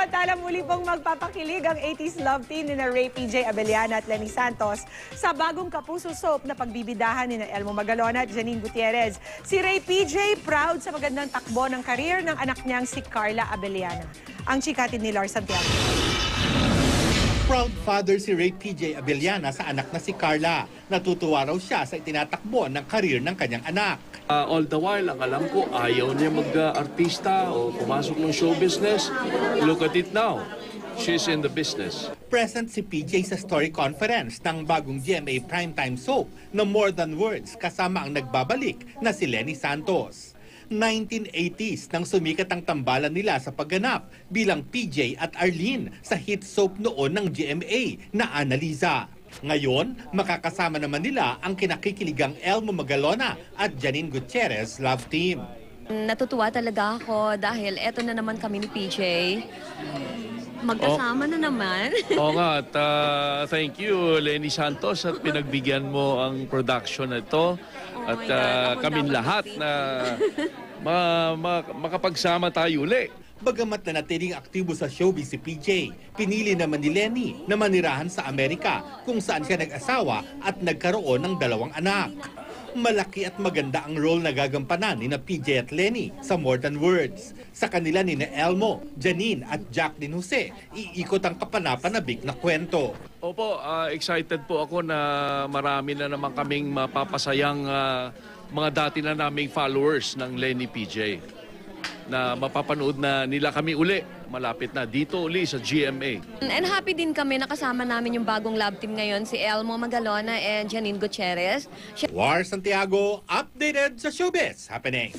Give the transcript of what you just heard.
Samantala muli pong magpapakilig ang 80s love team ni na Ray PJ Abellana at Lenny Santos sa bagong Kapuso soap na pagbibidahan ni na Elmo Magalona at Janine Gutierrez. Si Ray PJ proud sa magandang takbo ng karir ng anak niyang si Carla Abellana. Ang chikatin ni Lars Santiago. Proud father si Ray PJ Abellana sa anak na si Carla. Natutuwa raw siya sa itinatakbo ng karir ng kanyang anak. All the while, ang alam ko, ayaw niya mag-artista o pumasok ng show business. Look at it now. She's in the business. Present si PJ sa story conference ng bagong GMA primetime soap na More Than Words kasama ang nagbabalik na si Lenny Santos. 1980s nang sumikat ang tambalan nila sa pagganap bilang PJ at Arlene sa hit soap noon ng GMA na Annalisa. Ngayon, makakasama naman nila ang kinakikiligang Elmo Magalona at Janine Gutierrez love team. Natutuwa talaga ako dahil eto na naman kami ni PJ. Magkasama na naman. Oo nga, at thank you Lenny Santos at pinagbigyan mo ang production na ito. At kaming lahat na makapagsama tayo uli. Bagamat na natiling aktibo sa showbiz si PJ, pinili naman ni Lenny na manirahan sa Amerika kung saan siya nag-asawa at nagkaroon ng 2 anak. Malaki at maganda ang role na gagampanan ni na PJ at Lenny sa More Than Words. Sa kanila ni na Elmo, Janine at Jacqueline Jose, iikot ang kapanapanabik na kwento. Opo, excited po ako na marami na naman kaming mapapasayang mga dati na naming followers ng Lenny PJ. Na mapapanood na nila kami uli. Malapit na dito uli sa GMA. And happy din kami nakasama namin yung bagong love team ngayon, si Elmo Magalona and Janine Gutierrez. War Santiago, updated sa showbiz happening.